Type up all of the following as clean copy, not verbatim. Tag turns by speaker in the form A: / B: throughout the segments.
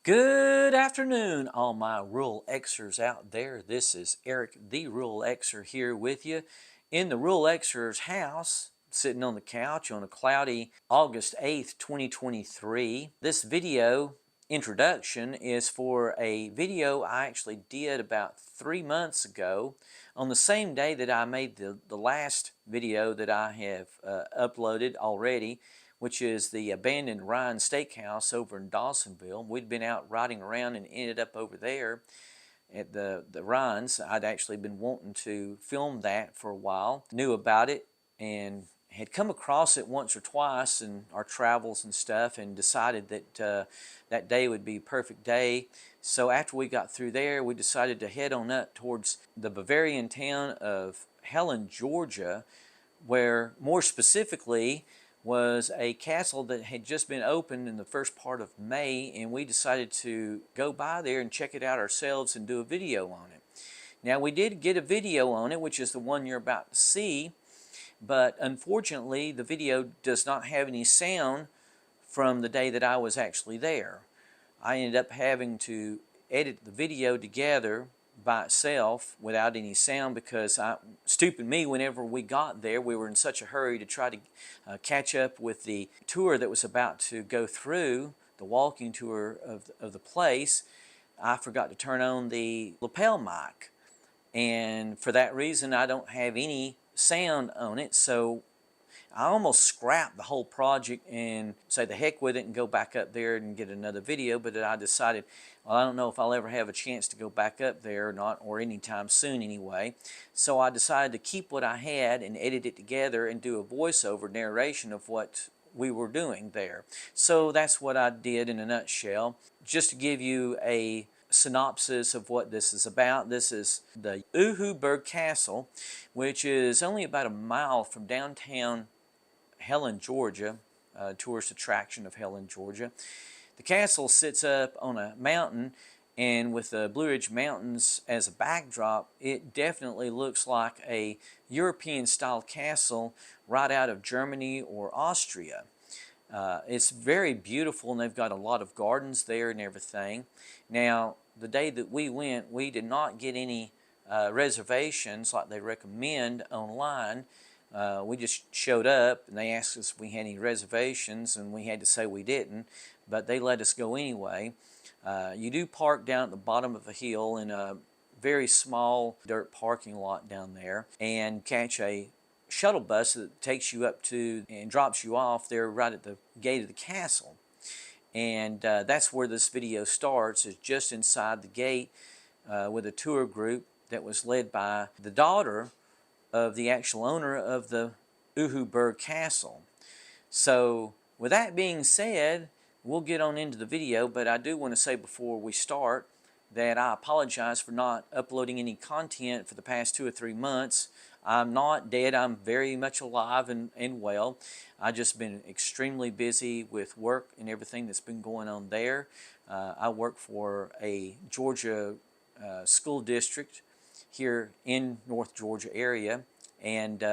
A: Good afternoon, all my rural Xers out there. This is Eric, the rural Xer, here with you in the rural Xer's house, sitting on the couch on a cloudy August 8th, 2023. This video introduction is for a video I actually did about 3 months ago on the same day that I made the last video that I have uploaded already, which is the abandoned Ryan Steakhouse over in Dawsonville. We'd been out riding around and ended up over there at the Ryan's. I'd actually been wanting to film that for a while, knew about it, and had come across it once or twice in our travels and stuff, and decided that that day would be a perfect day. So after we got through there, we decided to head on up towards the Bavarian town of Helen, Georgia, where more specifically was a castle that had just been opened in the first part of May, and we decided to go by there and check it out ourselves and do a video on it. Now, we did get a video on it, which is the one you're about to see, but unfortunately the video does not have any sound from the day that I was actually there. I ended up having to edit the video together by itself without any sound because stupid me, whenever we got there, we were in such a hurry to try to catch up with the tour that was about to go through, the walking tour of the place. I forgot to turn on the lapel mic, and for that reason I don't have any sound on it. So I almost scrapped the whole project and say the heck with it and go back up there and get another video, but I decided, well, I don't know if I'll ever have a chance to go back up there or not, or anytime soon anyway. So I decided to keep what I had and edit it together and do a voiceover narration of what we were doing there. So that's what I did in a nutshell. Just to give you a synopsis of what this is about, this is the Uhuburg Castle, which is only about a mile from downtown Helen, Georgia, tourist attraction of Helen, Georgia. The castle sits up on a mountain, and with the Blue Ridge Mountains as a backdrop, it definitely looks like a European-style castle right out of Germany or Austria. It's very beautiful, and they've got a lot of gardens there and everything. Now, the day that we went, we did not get any reservations like they recommend online. We just showed up, and they asked us if we had any reservations, and we had to say we didn't, but they let us go anyway. You do park down at the bottom of a hill in a very small dirt parking lot down there, and catch a shuttle bus that takes you up to and drops you off there right at the gate of the castle. And that's where this video starts, is just inside the gate with a tour group that was led by the daughter of the actual owner of the Uhuburg Castle. So with that being said, we'll get on into the video, but I do want to say before we start that I apologize for not uploading any content for the past 2 or 3 months. I'm not dead. I'm very much alive and well. I've just been extremely busy with work and everything that's been going on there. I work for a Georgia school district here in North Georgia area, and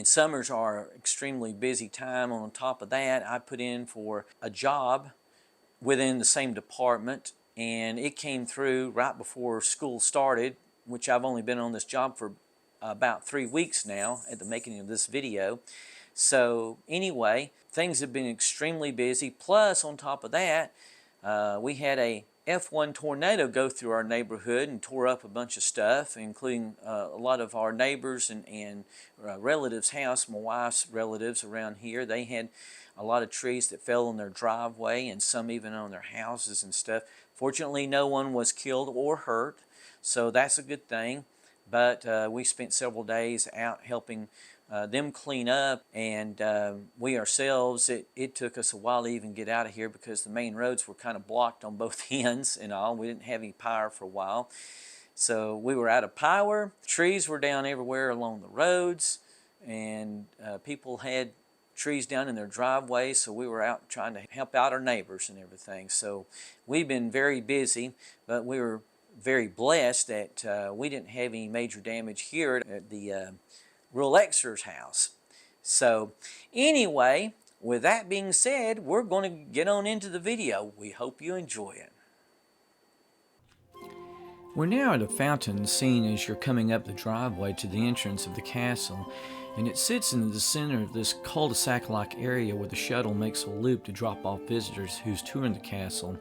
A: summers are extremely busy time. On top of that, I put in for a job within the same department, and it came through right before school started, which I've only been on this job for about 3 weeks now at the making of this video. So anyway, things have been extremely busy. Plus, on top of that, we had a F1 tornado go through our neighborhood and tore up a bunch of stuff, including a lot of our neighbors and relatives' house. My wife's relatives around here, they had a lot of trees that fell on their driveway, and some even on their houses and stuff. Fortunately, no one was killed or hurt, so that's a good thing. But we spent several days out helping them clean up, and we ourselves, it took us a while to even get out of here because the main roads were kind of blocked on both ends and all. We didn't have any power for a while, so we were out of power. Trees were down everywhere along the roads, and people had trees down in their driveways, so we were out trying to help out our neighbors and everything. So we've been very busy, but we were very blessed that we didn't have any major damage here at the Rural Xer's house. So anyway, With that being said, we're going to get on into the video. We hope you enjoy it. We're now at a fountain seen as you're coming up the driveway to the entrance of the castle, and it sits in the center of this cul-de-sac-like area where the shuttle makes a loop to drop off visitors who's touring the castle.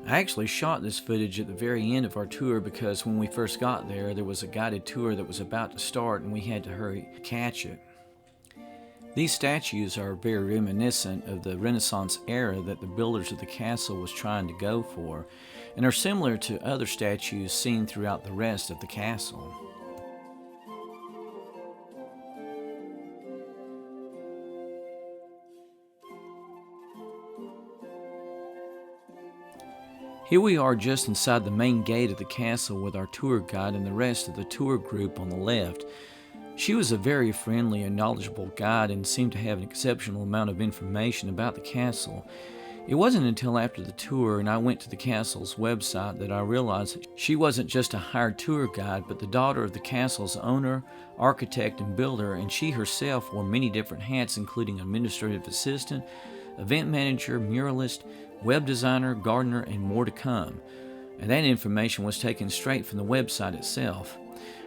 A: I actually shot this footage at the very end of our tour because when we first got there was a guided tour that was about to start and we had to hurry to catch it. These statues are very reminiscent of the Renaissance era that the builders of the castle was trying to go for, and are similar to other statues seen throughout the rest of the castle. Here we are just inside the main gate of the castle with our tour guide and the rest of the tour group on the left. She was a very friendly and knowledgeable guide and seemed to have an exceptional amount of information about the castle. It wasn't until after the tour and I went to the castle's website that I realized that she wasn't just a hired tour guide, but the daughter of the castle's owner, architect, and builder, and she herself wore many different hats, including administrative assistant, event manager, muralist, web designer, gardener, and more to come. And that information was taken straight from the website itself.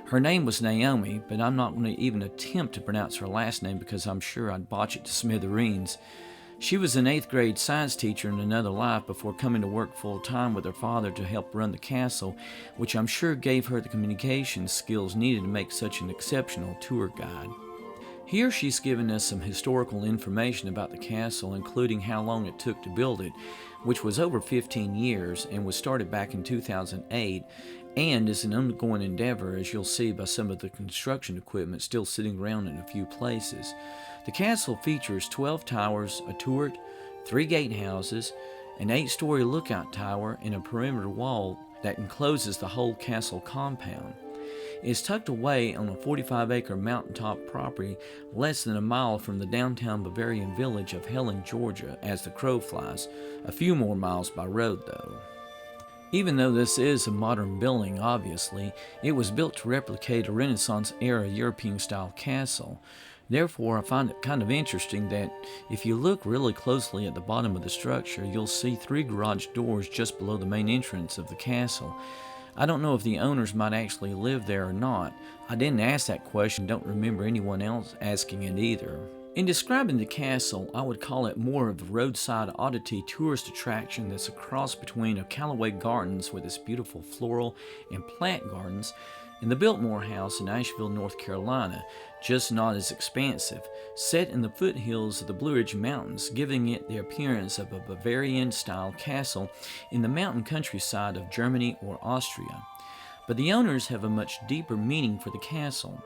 A: Her name was Naomi, but I'm not going to even attempt to pronounce her last name because I'm sure I'd botch it to smithereens. She was an 8th grade science teacher in another life before coming to work full-time with her father to help run the castle, which I'm sure gave her the communication skills needed to make such an exceptional tour guide. Here she's given us some historical information about the castle, including how long it took to build it, which was over 15 years and was started back in 2008, and is an ongoing endeavor, as you'll see by some of the construction equipment still sitting around in a few places. The castle features 12 towers, a turret, 3 gatehouses, an 8-story lookout tower, and a perimeter wall that encloses the whole castle compound. It is tucked away on a 45-acre mountaintop property less than a mile from the downtown Bavarian village of Helen, Georgia, as the crow flies. A few more miles by road, though. Even though this is a modern building, obviously, it was built to replicate a Renaissance-era European-style castle. Therefore, I find it kind of interesting that if you look really closely at the bottom of the structure, you'll see 3 garage doors just below the main entrance of the castle. I don't know if the owners might actually live there or not. I didn't ask that question, don't remember anyone else asking it either. In describing the castle, I would call it more of a roadside oddity tourist attraction that's a cross between a Callaway Gardens with its beautiful floral and plant gardens and the Biltmore House in Asheville, North Carolina, just not as expansive, set in the foothills of the Blue Ridge Mountains, giving it the appearance of a Bavarian-style castle in the mountain countryside of Germany or Austria. But the owners have a much deeper meaning for the castle.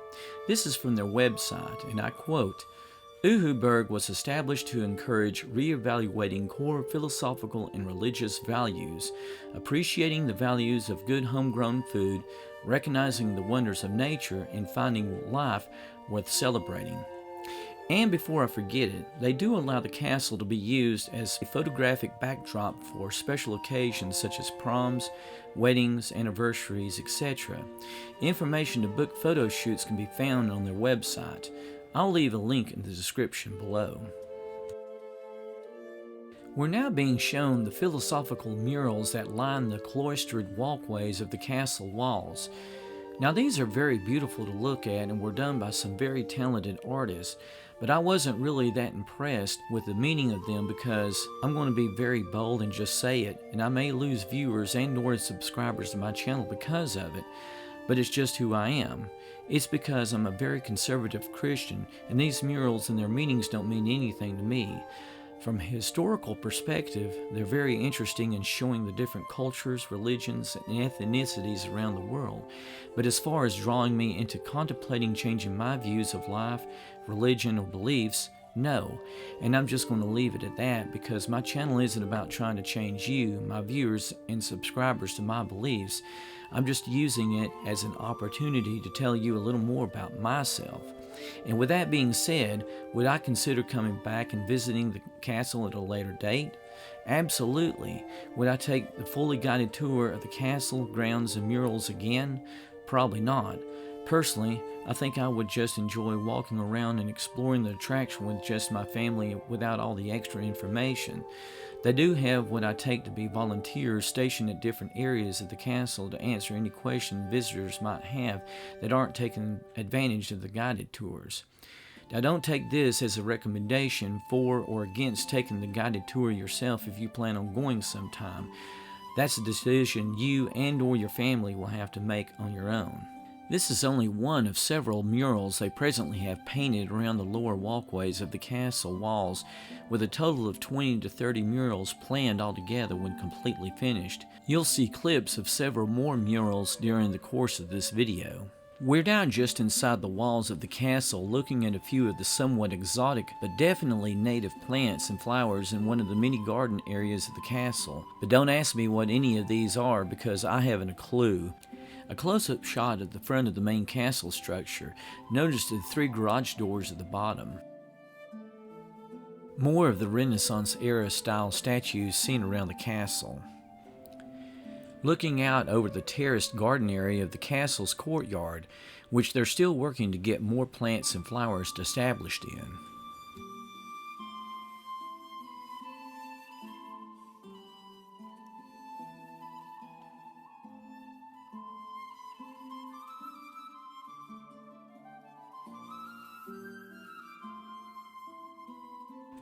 A: This is from their website, and I quote, "Uhuburg was established to encourage re-evaluating core philosophical and religious values, appreciating the values of good homegrown food, recognizing the wonders of nature, and finding life worth celebrating." And before I forget it, they do allow the castle to be used as a photographic backdrop for special occasions such as proms, weddings, anniversaries, etc. Information to book photo shoots can be found on their website. I'll leave a link in the description below. We're now being shown the philosophical murals that line the cloistered walkways of the castle walls. Now these are very beautiful to look at and were done by some very talented artists, but I wasn't really that impressed with the meaning of them because I'm going to be very bold and just say it, and I may lose viewers and or subscribers to my channel because of it, but it's just who I am. It's because I'm a very conservative Christian, and these murals and their meanings don't mean anything to me. From a historical perspective, they're very interesting in showing the different cultures, religions, and ethnicities around the world. But as far as drawing me into contemplating changing my views of life, religion, or beliefs, no. And I'm just going to leave it at that because my channel isn't about trying to change you, my viewers, and subscribers to my beliefs. I'm just using it as an opportunity to tell you a little more about myself. And with that being said, would I consider coming back and visiting the castle at a later date? Absolutely. Would I take the fully guided tour of the castle, grounds, and murals again? Probably not. Personally, I think I would just enjoy walking around and exploring the attraction with just my family without all the extra information. They do have what I take to be volunteers stationed at different areas of the castle to answer any question visitors might have that aren't taking advantage of the guided tours. Now, don't take this as a recommendation for or against taking the guided tour yourself if you plan on going sometime. That's a decision you and or your family will have to make on your own. This is only one of several murals they presently have painted around the lower walkways of the castle walls, with a total of 20 to 30 murals planned altogether when completely finished. You'll see clips of several more murals during the course of this video. We're now just inside the walls of the castle, looking at a few of the somewhat exotic but definitely native plants and flowers in one of the many garden areas of the castle. But don't ask me what any of these are because I haven't a clue. A close-up shot of the front of the main castle structure. Notice the 3 garage doors at the bottom. More of the Renaissance-era style statues seen around the castle. Looking out over the terraced garden area of the castle's courtyard, which they're still working to get more plants and flowers established in.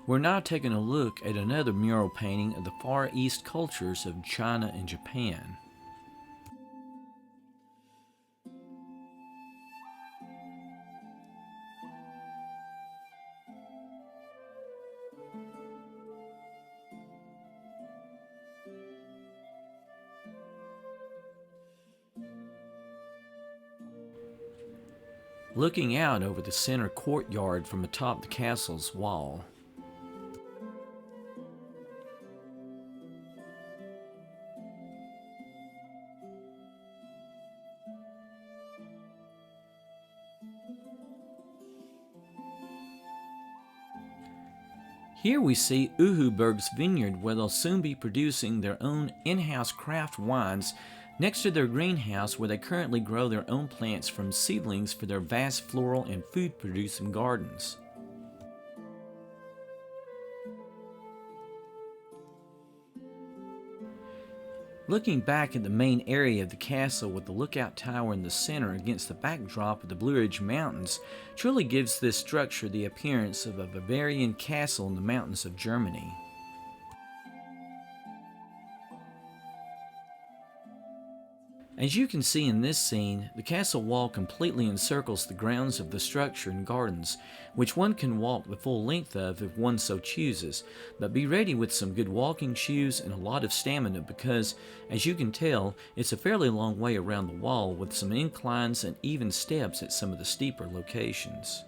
A: We're now taking a look at another mural painting of the Far East cultures of China and Japan. Looking out over the center courtyard from atop the castle's wall. Here we see Uhuburg's Vineyard, where they'll soon be producing their own in-house craft wines next to their greenhouse where they currently grow their own plants from seedlings for their vast floral and food-producing gardens. Looking back at the main area of the castle with the lookout tower in the center against the backdrop of the Blue Ridge Mountains truly gives this structure the appearance of a Bavarian castle in the mountains of Germany. As you can see in this scene, the castle wall completely encircles the grounds of the structure and gardens, which one can walk the full length of if one so chooses, but be ready with some good walking shoes and a lot of stamina because, as you can tell, it's a fairly long way around the wall with some inclines and even steps at some of the steeper locations.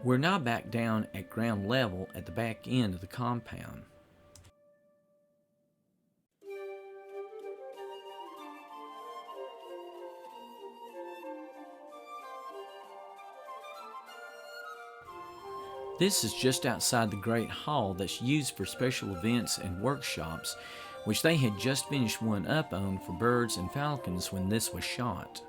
A: We're now back down at ground level at the back end of the compound. This is just outside the Great Hall that's used for special events and workshops, which they had just finished one up on for birds and falcons when this was shot.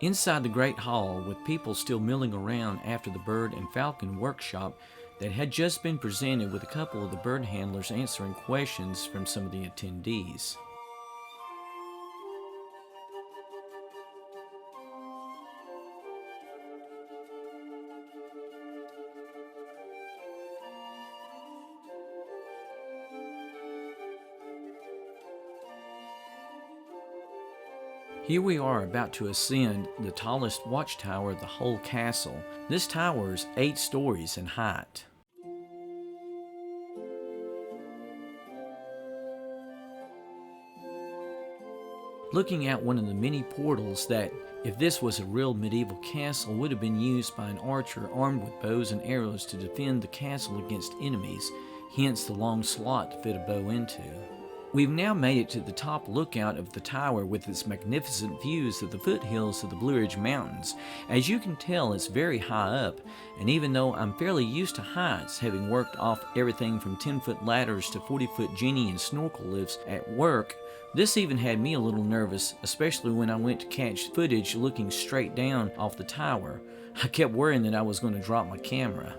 A: Inside the Great Hall, with people still milling around after the bird and falcon workshop that had just been presented with a couple of the bird handlers answering questions from some of the attendees. Here we are about to ascend the tallest watchtower of the whole castle. This tower is 8 stories in height. Looking out one of the many portals that, if this was a real medieval castle, would have been used by an archer armed with bows and arrows to defend the castle against enemies, hence the long slot to fit a bow into. We've now made it to the top lookout of the tower with its magnificent views of the foothills of the Blue Ridge Mountains. As you can tell, it's very high up, and even though I'm fairly used to heights, having worked off everything from 10-foot ladders to 40-foot genie and snorkel lifts at work, this even had me a little nervous, especially when I went to catch footage looking straight down off the tower. I kept worrying that I was going to drop my camera.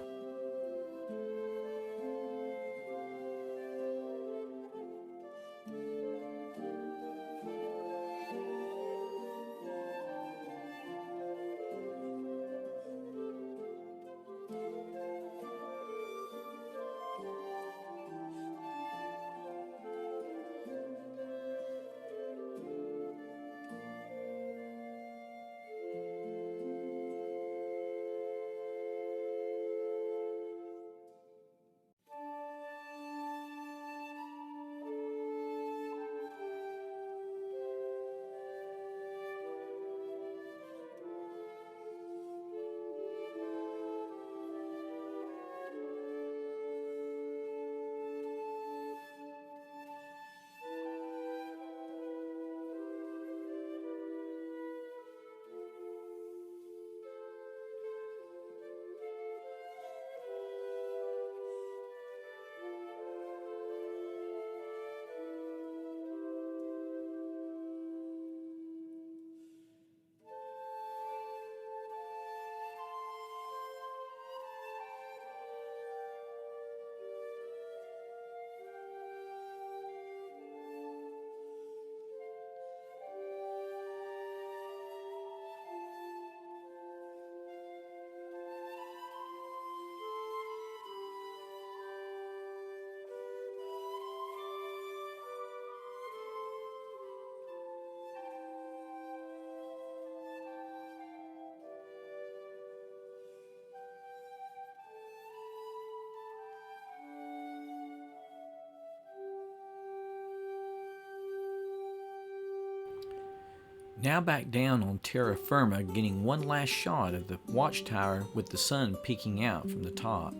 A: Now back down on terra firma, getting one last shot of the watchtower with the sun peeking out from the top.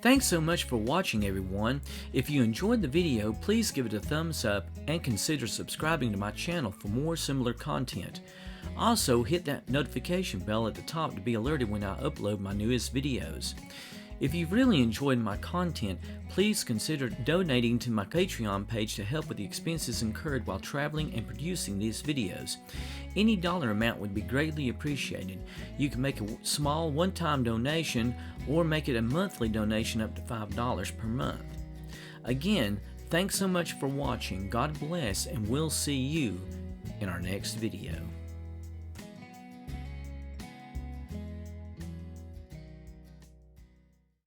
A: Thanks so much for watching, everyone. If you enjoyed the video, please give it a thumbs up and consider subscribing to my channel for more similar content. Also, hit that notification bell at the top to be alerted when I upload my newest videos. If you've really enjoyed my content, please consider donating to my Patreon page to help with the expenses incurred while traveling and producing these videos. Any dollar amount would be greatly appreciated. You can make a small one-time donation or make it a monthly donation up to $5 per month. Again, thanks so much for watching. God bless, and we'll see you in our next video.